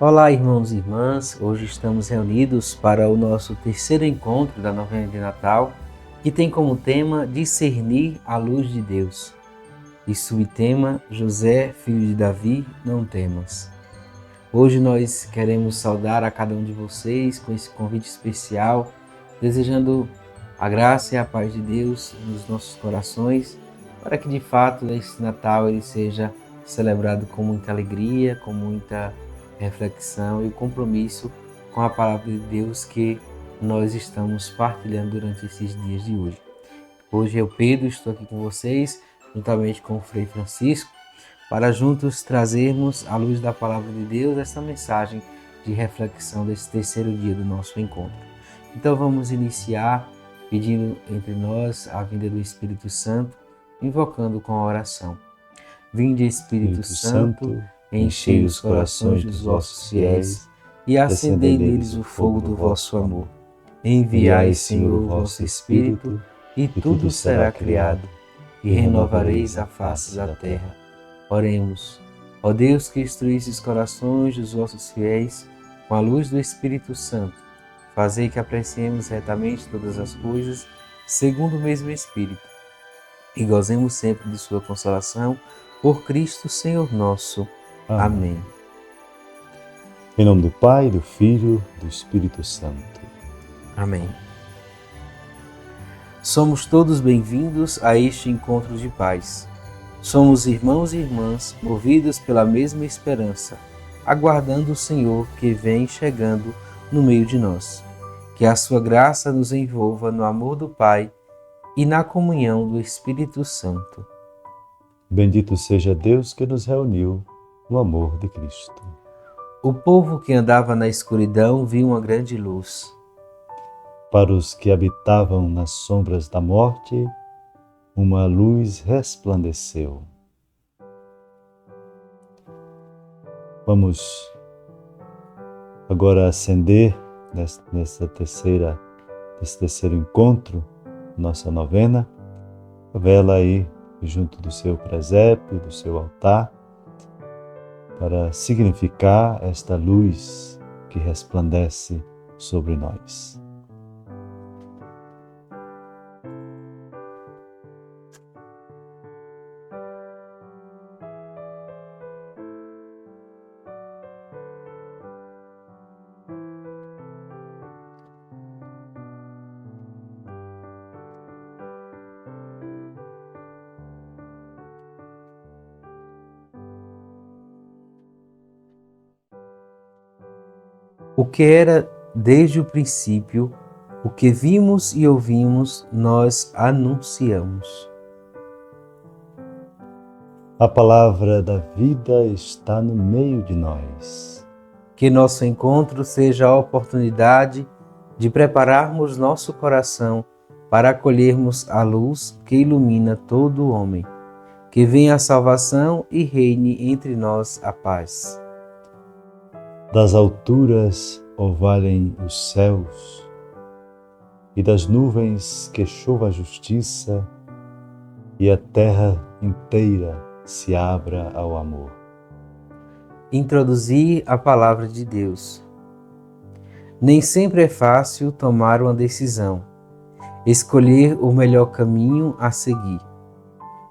Olá, irmãos e irmãs. Hoje estamos reunidos para o nosso terceiro encontro da novena de Natal, que tem como tema Discernir a luz de Deus. E subtema José, filho de Davi, não temas. Hoje nós queremos saudar a cada um de vocês com esse convite especial, desejando a graça e a paz de Deus nos nossos corações, para que de fato esse Natal ele seja celebrado com muita alegria, com muita reflexão e compromisso com a palavra de Deus que nós estamos partilhando durante esses dias de hoje. Hoje eu, Pedro, estou aqui com vocês, juntamente com o Frei Francisco, para juntos trazermos à luz da palavra de Deus essa mensagem de reflexão desse terceiro dia do nosso encontro. Então vamos iniciar pedindo entre nós a vinda do Espírito Santo, invocando com a oração. Vinde, Espírito Santo, enchei os corações dos vossos fiéis e acendei neles o fogo do vosso amor. Enviai, Senhor, o vosso Espírito, e tudo será criado, e renovareis a face da terra. Oremos. Ó Deus, que instruísse os corações dos vossos fiéis com a luz do Espírito Santo, fazei que apreciemos retamente todas as coisas, segundo o mesmo Espírito, e gozemos sempre de sua consolação, por Cristo Senhor nosso. Amém. Em nome do Pai, do Filho, do Espírito Santo. Amém. Somos todos bem-vindos a este encontro de paz. Somos irmãos e irmãs, movidos pela mesma esperança, aguardando o Senhor que vem chegando no meio de nós. Que a sua graça nos envolva no amor do Pai e na comunhão do Espírito Santo. Bendito seja Deus que nos reuniu no amor de Cristo. O povo que andava na escuridão viu uma grande luz. Para os que habitavam nas sombras da morte, uma luz resplandeceu. Vamos agora acender nesse terceiro encontro, nossa novena, a vela aí junto do seu presépio, do seu altar, para significar esta luz que resplandece sobre nós. O que era desde o princípio, o que vimos e ouvimos, nós anunciamos. A palavra da vida está no meio de nós. Que nosso encontro seja a oportunidade de prepararmos nosso coração para acolhermos a luz que ilumina todo o homem. Que venha a salvação e reine entre nós a paz. Das alturas orvalhem os céus, e das nuvens que chova a justiça, e a terra inteira se abra ao amor. Introduzir a palavra de Deus. Nem sempre é fácil tomar uma decisão, escolher o melhor caminho a seguir.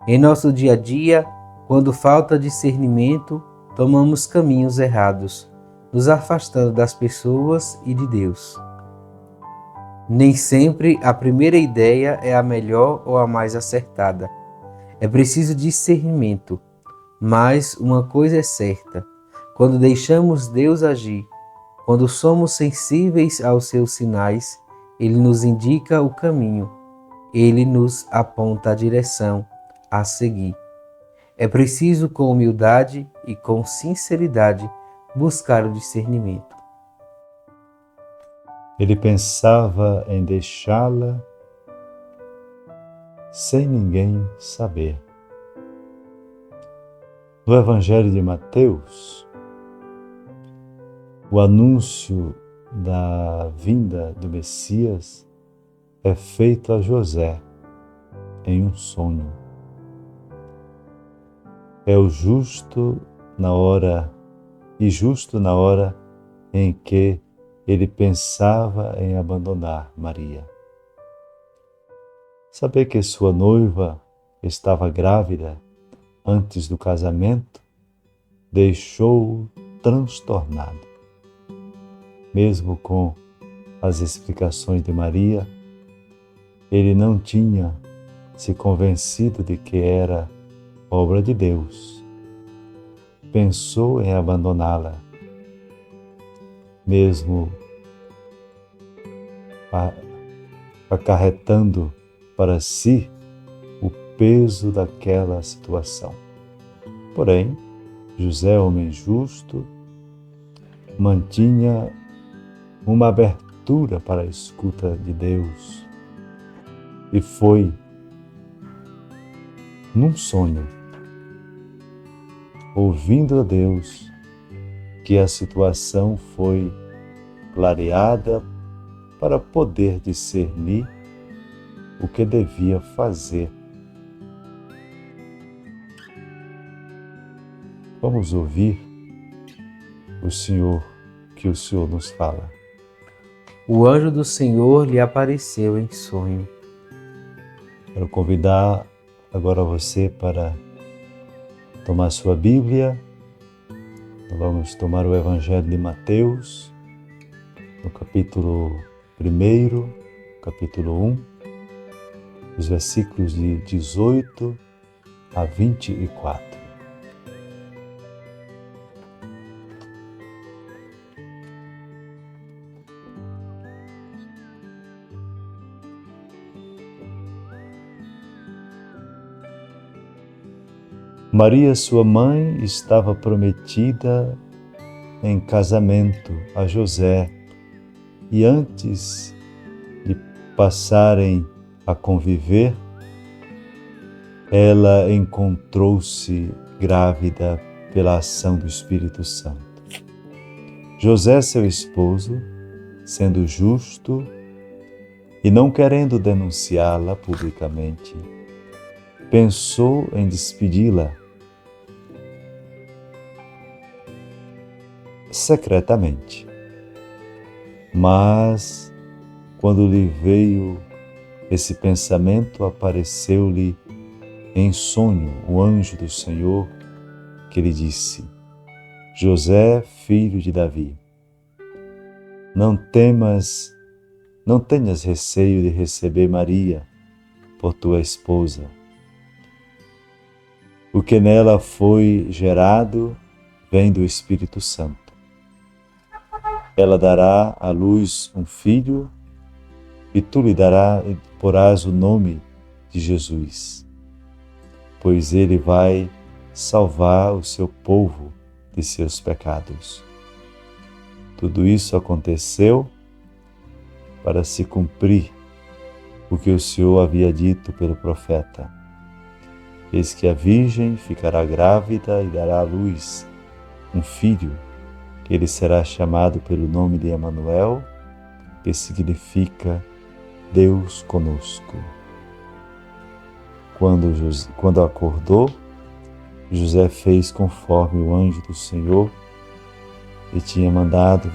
Em nosso dia a dia, quando falta discernimento, tomamos caminhos errados, nos afastando das pessoas e de Deus. Nem sempre a primeira ideia é a melhor ou a mais acertada. É preciso discernimento, mas uma coisa é certa: quando deixamos Deus agir, quando somos sensíveis aos seus sinais, Ele nos indica o caminho, Ele nos aponta a direção a seguir. É preciso, com humildade e com sinceridade, buscar o discernimento. Ele pensava em deixá-la sem ninguém saber. No Evangelho de Mateus, o anúncio da vinda do Messias é feito a José em um sonho. É o justo na hora e justo na hora em que ele pensava em abandonar Maria. Saber que sua noiva estava grávida antes do casamento deixou-o transtornado. Mesmo com as explicações de Maria, ele não tinha se convencido de que era obra de Deus. Pensou em abandoná-la, mesmo acarretando para si o peso daquela situação. Porém, José, homem justo, mantinha uma abertura para a escuta de Deus e foi num sonho, ouvindo a Deus, que a situação foi clareada para poder discernir o que devia fazer. Vamos ouvir que o Senhor nos fala. O anjo do Senhor lhe apareceu em sonho. Quero convidar agora você para tomar sua Bíblia. Nós vamos tomar o Evangelho de Mateus, no capítulo 1, capítulo 1, os versículos de 18 a 24. Maria, sua mãe, estava prometida em casamento a José e antes de passarem a conviver, ela encontrou-se grávida pela ação do Espírito Santo. José, seu esposo, sendo justo e não querendo denunciá-la publicamente, pensou em despedi-la secretamente. Mas, quando lhe veio esse pensamento, apareceu-lhe em sonho o anjo do Senhor que lhe disse: José, filho de Davi, não tenhas receio de receber Maria por tua esposa. O que nela foi gerado vem do Espírito Santo. Ela dará à luz um filho e tu lhe porás o nome de Jesus, pois ele vai salvar o seu povo de seus pecados. Tudo isso aconteceu para se cumprir o que o Senhor havia dito pelo profeta. Eis que a virgem ficará grávida e dará à luz um filho, que ele será chamado pelo nome de Emanuel, que significa Deus conosco. Quando acordou, José fez conforme o anjo do Senhor lhe tinha mandado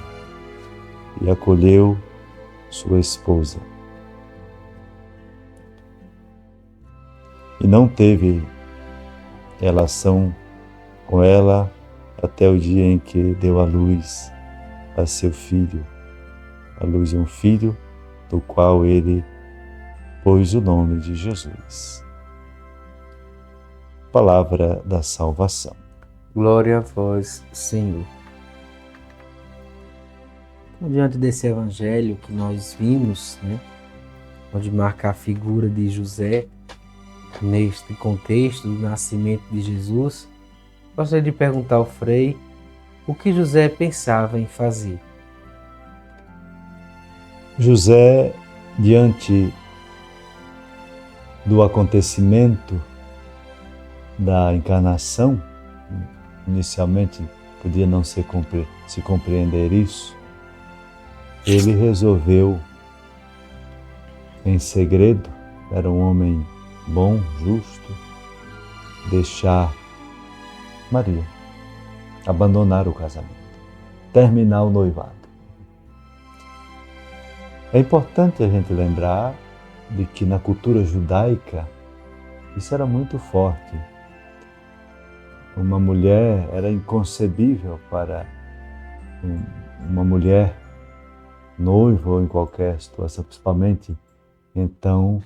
e acolheu sua esposa. E não teve relação com ela até o dia em que deu à luz a seu filho, a luz de um filho, do qual ele pôs o nome de Jesus. Palavra da salvação. Glória a vós, Senhor. Então, diante desse evangelho que nós vimos, onde marca a figura de José, neste contexto do nascimento de Jesus, gostaria de perguntar ao Frei o que José pensava em fazer. José, diante do acontecimento da encarnação, inicialmente podia não se compreender isso, ele resolveu, em segredo, era um homem bom, justo, deixar Maria. abandonar o casamento, terminar o noivado. É importante a gente lembrar de que na cultura judaica isso era muito forte. Uma mulher era inconcebível para uma mulher noiva ou em qualquer situação, principalmente, então,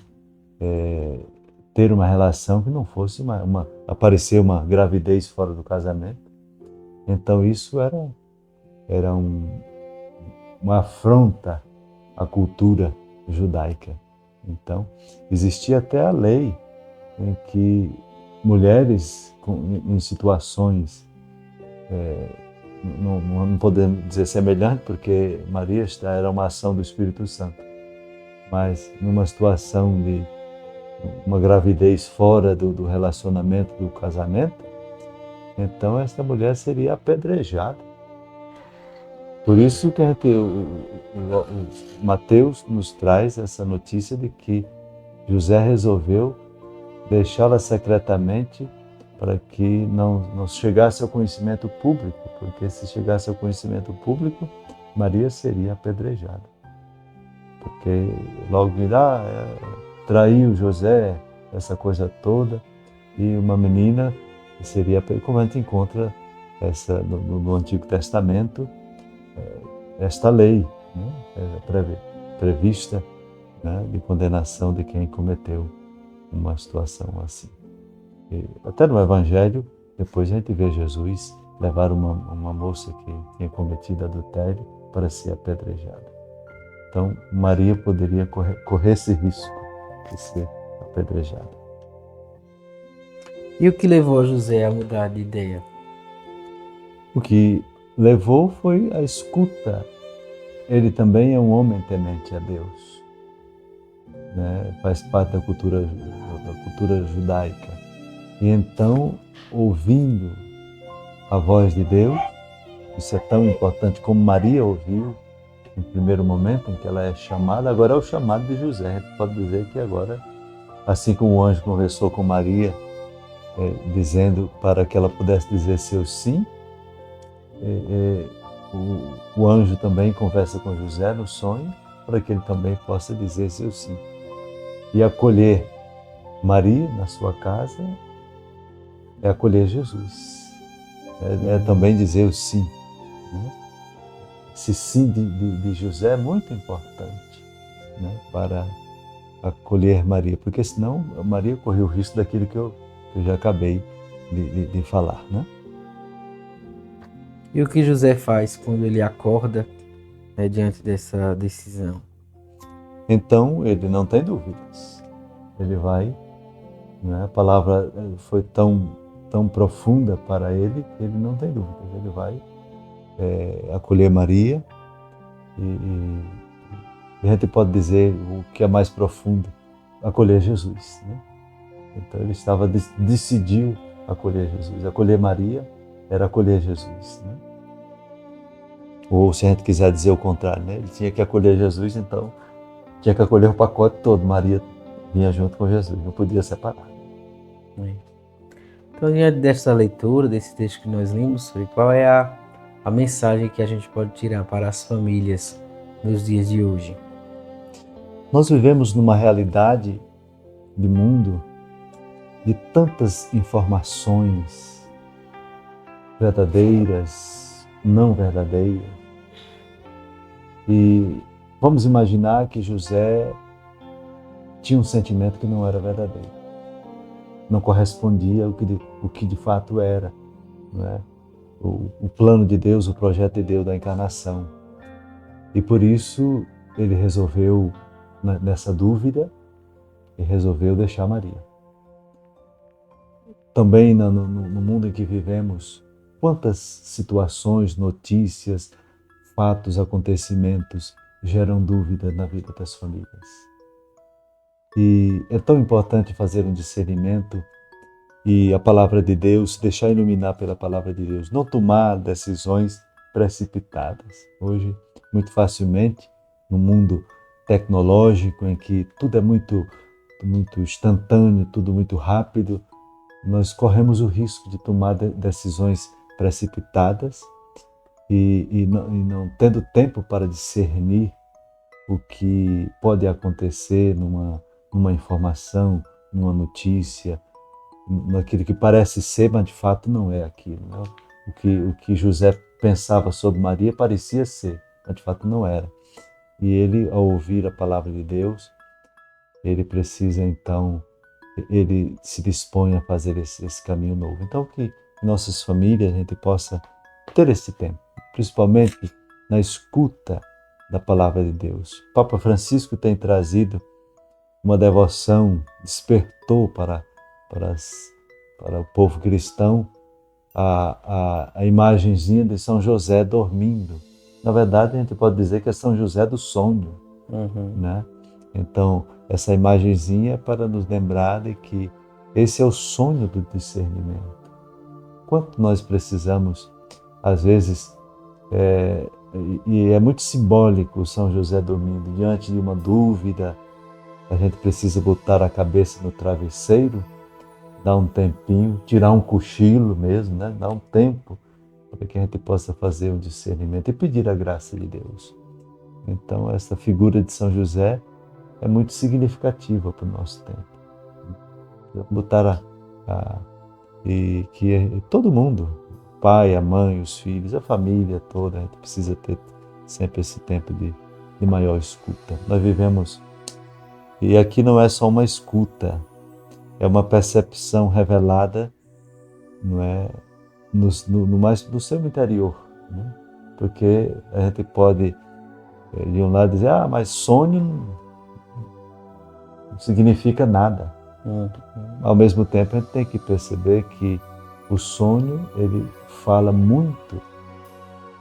ter uma relação que não fosse aparecer uma gravidez fora do casamento. Então isso era uma afronta à cultura judaica. Então, existia até a lei em que mulheres em situações, não podemos dizer semelhante, porque Maria era uma ação do Espírito Santo, mas numa situação de uma gravidez fora do relacionamento, do casamento, então essa mulher seria apedrejada. Por isso que Mateus nos traz essa notícia de que José resolveu deixá-la secretamente para que não chegasse ao conhecimento público, porque se chegasse ao conhecimento público, Maria seria apedrejada. Porque logo virá, traiu José, essa coisa toda, e uma menina seria, como a gente encontra no Antigo Testamento, esta lei, né, prevista, né, de condenação de quem cometeu uma situação assim. E até no Evangelho, depois a gente vê Jesus levar uma moça que tinha cometido adultério para ser apedrejada. Então, Maria poderia correr esse risco de ser apedrejada. E o que levou José a mudar de ideia? O que levou foi a escuta. Ele também é um homem temente a Deus, né? Faz parte da cultura judaica. E então, ouvindo a voz de Deus, isso é tão importante como Maria ouviu no primeiro momento em que ela é chamada, agora é o chamado de José. A gente pode dizer que agora, assim como o anjo conversou com Maria, dizendo para que ela pudesse dizer seu sim, o anjo também conversa com José no sonho, para que ele também possa dizer seu sim. E acolher Maria na sua casa é acolher Jesus. É também dizer o sim, né? Esse sim de José é muito importante, né, para acolher Maria, porque senão Maria correu o risco daquilo que eu já acabei de falar, né? E o que José faz quando ele acorda, né, diante dessa decisão? Então ele não tem dúvidas. Ele vai, né, a palavra foi tão profunda para ele que ele não tem dúvidas. Ele vai acolher Maria e a gente pode dizer o que é mais profundo, acolher Jesus, né? Então ele decidiu acolher Jesus. Acolher Maria era acolher Jesus, né? Ou se a gente quiser dizer o contrário, né? Ele tinha que acolher Jesus, então tinha que acolher o pacote todo. Maria vinha junto com Jesus, não podia separar. Então, diante dessa leitura, desse texto que nós lemos, qual é a mensagem que a gente pode tirar para as famílias nos dias de hoje? Nós vivemos numa realidade de mundo de tantas informações verdadeiras, não verdadeiras. E vamos imaginar que José tinha um sentimento que não era verdadeiro, não correspondia ao que de fato era, não é? O plano de Deus, o projeto de Deus da encarnação. E por isso ele resolveu, nessa dúvida, e resolveu deixar Maria. Também no mundo em que vivemos, quantas situações, notícias, fatos, acontecimentos geram dúvida na vida das famílias. E é tão importante fazer um discernimento e a palavra de Deus, deixar iluminar pela palavra de Deus, não tomar decisões precipitadas. Hoje, muito facilmente, no mundo tecnológico, em que tudo é muito instantâneo, tudo muito rápido, nós corremos o risco de tomar decisões precipitadas e não tendo tempo para discernir o que pode acontecer numa informação, numa notícia, naquilo que parece ser, mas de fato não é aquilo. Né? O que José pensava sobre Maria parecia ser, mas de fato não era. E ele, ao ouvir a palavra de Deus, ele precisa então, ele se dispõe a fazer esse caminho novo. Então que em nossas famílias a gente possa ter esse tempo, principalmente na escuta da palavra de Deus. O Papa Francisco tem trazido uma devoção, despertou para o povo cristão a imagenzinha de São José dormindo. Na verdade, a gente pode dizer que é São José do sonho, né? Então, essa imagenzinha é para nos lembrar de que esse é o sonho do discernimento. Quanto nós precisamos, às vezes, e é muito simbólico São José dormindo, diante de uma dúvida, a gente precisa botar a cabeça no travesseiro, dar um tempinho, tirar um cochilo mesmo, né? Dar um tempo para que a gente possa fazer um discernimento e pedir a graça de Deus. Então, essa figura de São José é muito significativa para o nosso tempo. Botar e que todo mundo, o pai, a mãe, os filhos, a família toda, a gente precisa ter sempre esse tempo de maior escuta. Nós vivemos, e aqui não é só uma escuta, é uma percepção revelada, não é, no seu interior, né? Porque a gente pode, de um lado, dizer, mas sonho não significa nada. Ao mesmo tempo, a gente tem que perceber que o sonho, ele fala muito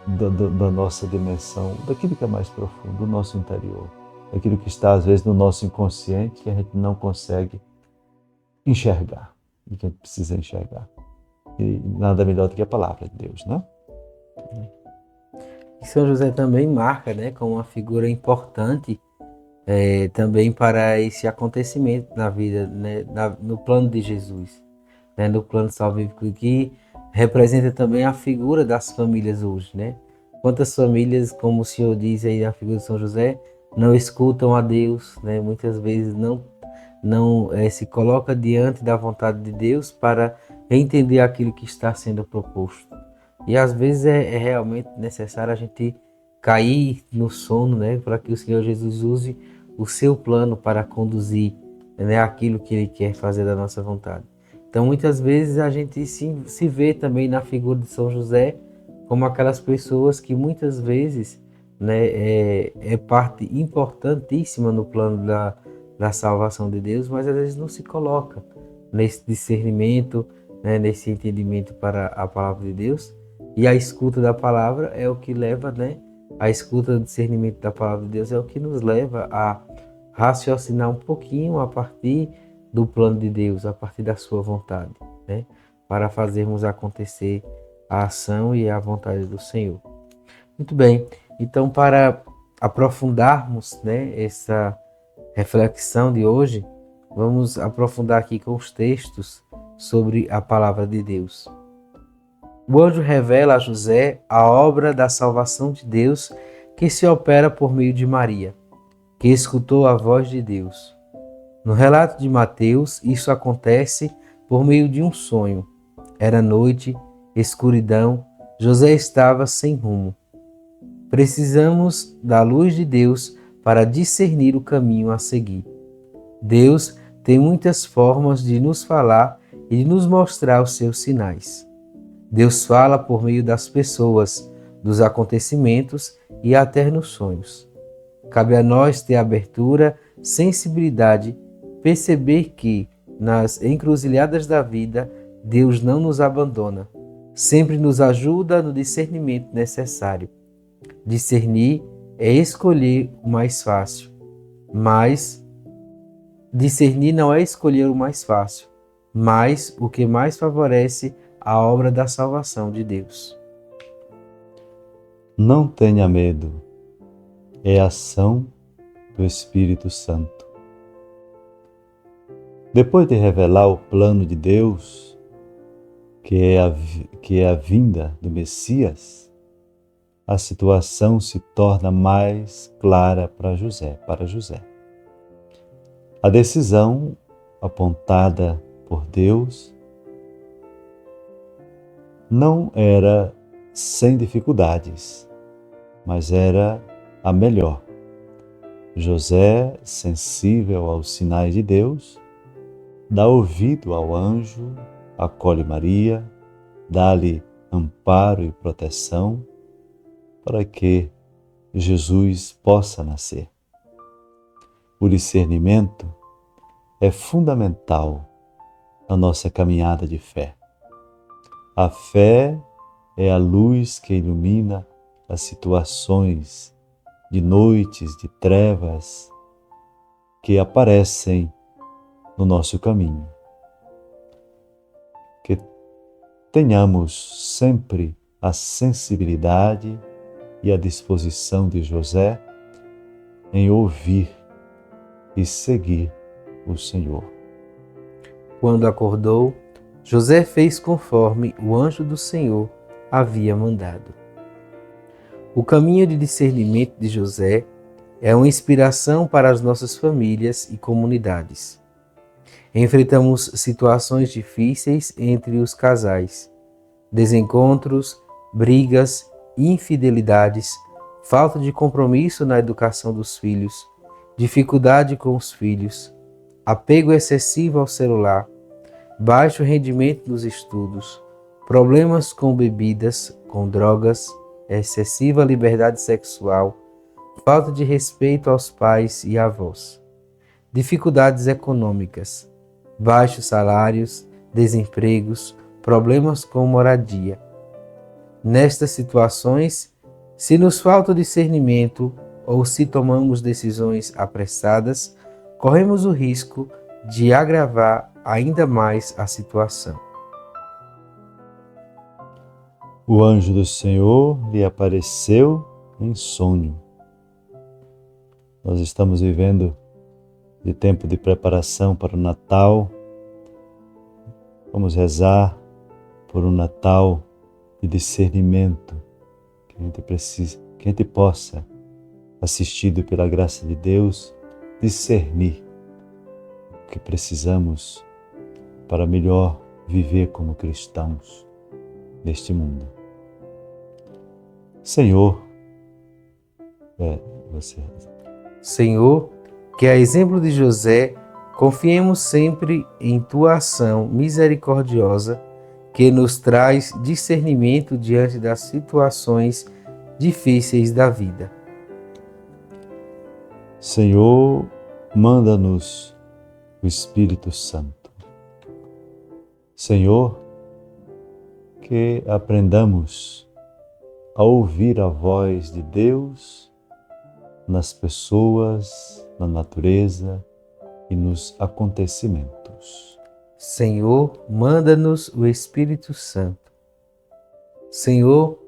da nossa dimensão, daquilo que é mais profundo, do nosso interior, daquilo que está, às vezes, no nosso inconsciente, que a gente não consegue enxergar, e que a gente precisa enxergar. E nada melhor do que a palavra de Deus, né? E São José também marca, né, como uma figura importante também para esse acontecimento na vida, né, no plano de Jesus, né, no plano salvífico, que representa também a figura das famílias hoje, né? Quantas famílias, como o Senhor diz aí na figura de São José, não escutam a Deus, né? Muitas vezes não se coloca diante da vontade de Deus para entender aquilo que está sendo proposto. E às vezes é realmente necessário a gente cair no sono, né, para que o Senhor Jesus use o seu plano para conduzir, né, aquilo que Ele quer fazer da nossa vontade. Então muitas vezes a gente se vê também na figura de São José como aquelas pessoas que muitas vezes, né, é parte importantíssima no plano da salvação de Deus, mas às vezes não se coloca nesse discernimento, né, nesse entendimento para a palavra de Deus. E a escuta da palavra é o que leva, né, a escuta do discernimento da palavra de Deus é o que nos leva a raciocinar um pouquinho a partir do plano de Deus, a partir da sua vontade, né, para fazermos acontecer a ação e a vontade do Senhor. Muito bem, então para aprofundarmos, né, essa reflexão de hoje, vamos aprofundar aqui com os textos sobre a palavra de Deus. O anjo revela a José a obra da salvação de Deus que se opera por meio de Maria, que escutou a voz de Deus. No relato de Mateus, isso acontece por meio de um sonho. Era noite, escuridão, José estava sem rumo. Precisamos da luz de Deus para discernir o caminho a seguir. Deus tem muitas formas de nos falar e de nos mostrar os seus sinais. Deus fala por meio das pessoas, dos acontecimentos e até nos sonhos. Cabe a nós ter abertura, sensibilidade, perceber que, nas encruzilhadas da vida, Deus não nos abandona. Sempre nos ajuda no discernimento necessário. Discernir é escolher o mais fácil, mas discernir não é escolher o mais fácil, mas o que mais favorece a obra da salvação de Deus. Não tenha medo, é a ação do Espírito Santo. Depois de revelar o plano de Deus, que é a vinda do Messias, a situação se torna mais clara para José. A decisão apontada por Deus não era sem dificuldades, mas era a melhor. José, sensível aos sinais de Deus, dá ouvido ao anjo, acolhe Maria, dá-lhe amparo e proteção para que Jesus possa nascer. O discernimento é fundamental na nossa caminhada de fé. A fé é a luz que ilumina as situações de noites, de trevas que aparecem no nosso caminho. Que tenhamos sempre a sensibilidade e a disposição de José em ouvir e seguir o Senhor. Quando acordou, José fez conforme o anjo do Senhor havia mandado. O caminho de discernimento de José é uma inspiração para as nossas famílias e comunidades. Enfrentamos situações difíceis entre os casais, desencontros, brigas, infidelidades, falta de compromisso na educação dos filhos, dificuldade com os filhos, apego excessivo ao celular, baixo rendimento nos estudos, problemas com bebidas, com drogas, excessiva liberdade sexual, falta de respeito aos pais e avós, dificuldades econômicas, baixos salários, desempregos, problemas com moradia. Nestas situações, se nos falta discernimento ou se tomamos decisões apressadas, corremos o risco de agravar ainda mais a situação. O anjo do Senhor lhe apareceu em sonho. Nós estamos vivendo de tempo de preparação para o Natal. Vamos rezar por um Natal de discernimento, que a gente possa, assistido pela graça de Deus, discernir o que precisamos para melhor viver como cristãos neste mundo. Senhor, Senhor, que a exemplo de José, confiemos sempre em Tua ação misericordiosa que nos traz discernimento diante das situações difíceis da vida. Senhor, manda-nos o Espírito Santo. Senhor, que aprendamos a ouvir a voz de Deus nas pessoas, na natureza e nos acontecimentos. Senhor, manda-nos o Espírito Santo. Senhor,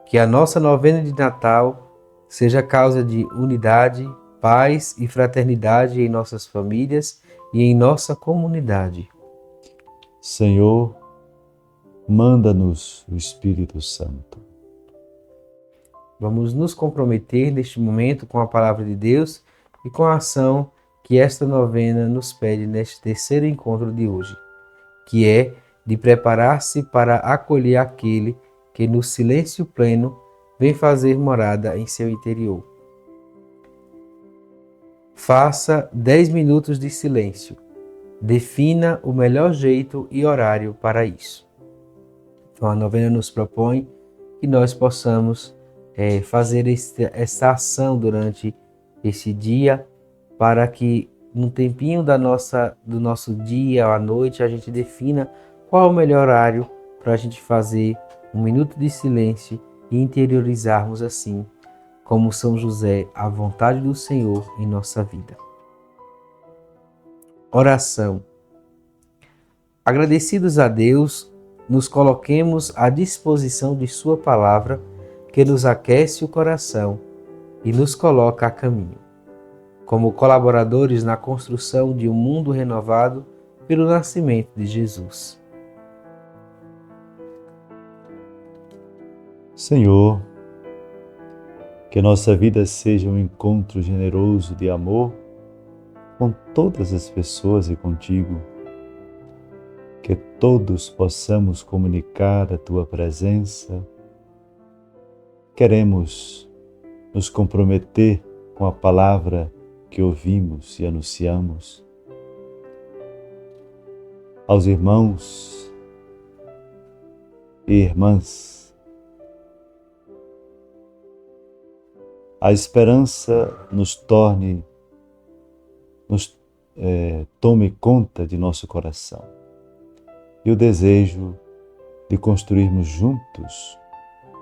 que a nossa novena de Natal seja causa de unidade, paz e fraternidade em nossas famílias e em nossa comunidade. Senhor, manda-nos o Espírito Santo. Vamos nos comprometer neste momento com a palavra de Deus e com a ação que esta novena nos pede neste terceiro encontro de hoje, que é de preparar-se para acolher aquele que no silêncio pleno vem fazer morada em seu interior. Faça 10 minutos de silêncio. Defina o melhor jeito e horário para isso. Então a novena nos propõe que nós possamos fazer essa ação durante esse dia, para que no tempinho do nosso dia ou à noite a gente defina qual é o melhor horário para a gente fazer um minuto de silêncio e interiorizarmos assim, como São José, a vontade do Senhor em nossa vida. Oração. Agradecidos a Deus, nos coloquemos à disposição de Sua palavra, que nos aquece o coração e nos coloca a caminho, como colaboradores na construção de um mundo renovado pelo nascimento de Jesus. Senhor, que a nossa vida seja um encontro generoso de amor com todas as pessoas e contigo. Que todos possamos comunicar a Tua presença. Queremos nos comprometer com a palavra que ouvimos e anunciamos. Aos irmãos e irmãs, a esperança tome conta de nosso coração e o desejo de construirmos juntos,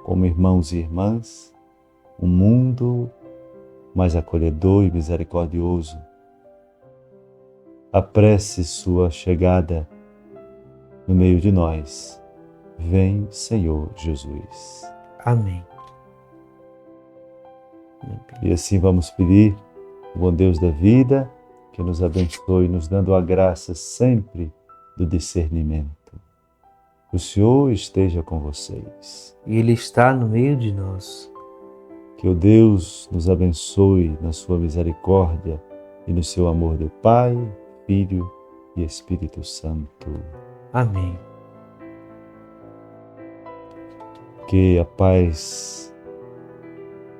como irmãos e irmãs, um mundo mais acolhedor e misericordioso. Apresse sua chegada no meio de nós. Vem, Senhor Jesus. Amém. E assim vamos pedir ao bom Deus da vida que nos abençoe, nos dando a graça sempre do discernimento. O Senhor esteja com vocês. E Ele está no meio de nós. Que o Deus nos abençoe na sua misericórdia e no seu amor de Pai, Filho e Espírito Santo. Amém. Que a paz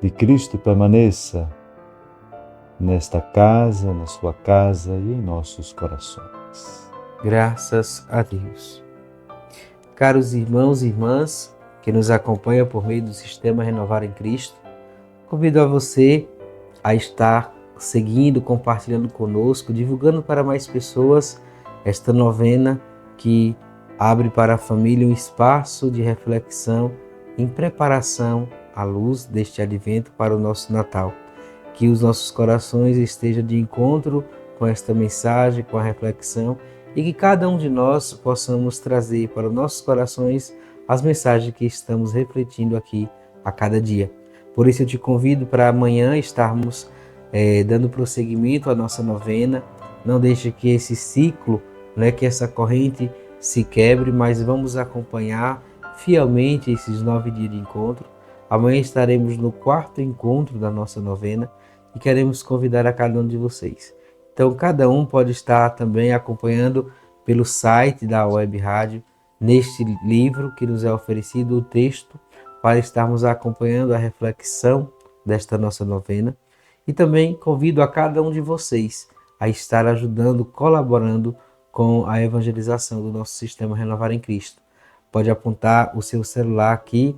de Cristo permaneça nesta casa, na sua casa e em nossos corações. Graças a Deus. Caros irmãos e irmãs que nos acompanham por meio do Sistema Renovar em Cristo, convido a você a estar seguindo, compartilhando conosco, divulgando para mais pessoas esta novena que abre para a família um espaço de reflexão em preparação à luz deste advento para o nosso Natal. Que os nossos corações estejam de encontro com esta mensagem, com a reflexão, e que cada um de nós possamos trazer para os nossos corações as mensagens que estamos refletindo aqui a cada dia. Por isso eu te convido para amanhã estarmos dando prosseguimento à nossa novena. Não deixe que esse ciclo, que essa corrente se quebre, mas vamos acompanhar fielmente esses 9 dias de encontro. Amanhã estaremos no 4º encontro da nossa novena e queremos convidar a cada um de vocês. Então, cada um pode estar também acompanhando pelo site da Web Rádio, neste livro que nos é oferecido o texto, para estarmos acompanhando a reflexão desta nossa novena. E também convido a cada um de vocês a estar ajudando, colaborando com a evangelização do nosso Sistema Renovar em Cristo. Pode apontar o seu celular aqui,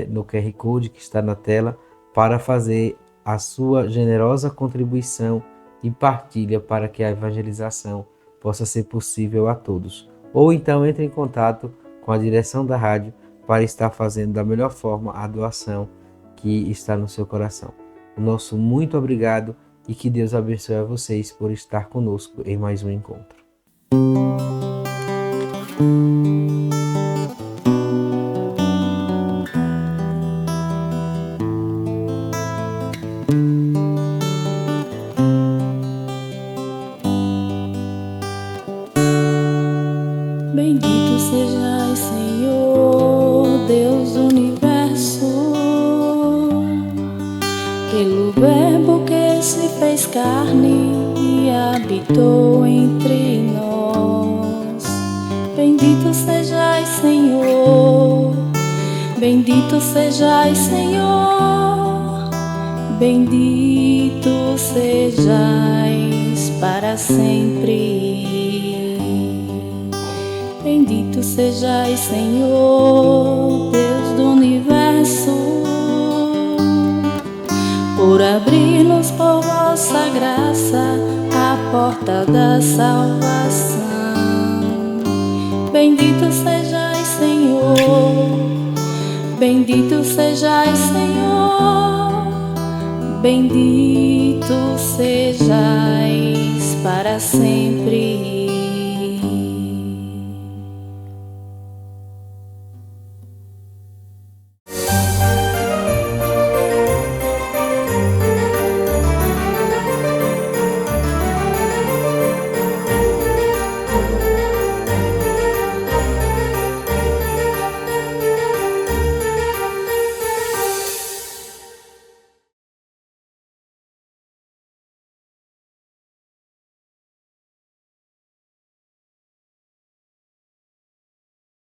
no QR Code que está na tela, para fazer a sua generosa contribuição e partilha para que a evangelização possa ser possível a todos. Ou então entre em contato com a direção da rádio para estar fazendo da melhor forma a doação que está no seu coração. O nosso muito obrigado e que Deus abençoe a vocês por estar conosco em mais um encontro. Bendito sejais, Senhor, Deus do universo, pelo Verbo que se fez carne e habitou entre nós. Bendito sejais, Senhor, bendito sejais, Senhor, bendito sejais para sempre. Bendito sejais, Senhor, Deus do universo, por abrir-nos por vossa graça a porta da salvação. Bendito sejais, Senhor, bendito sejais, Senhor, bendito sejais para sempre.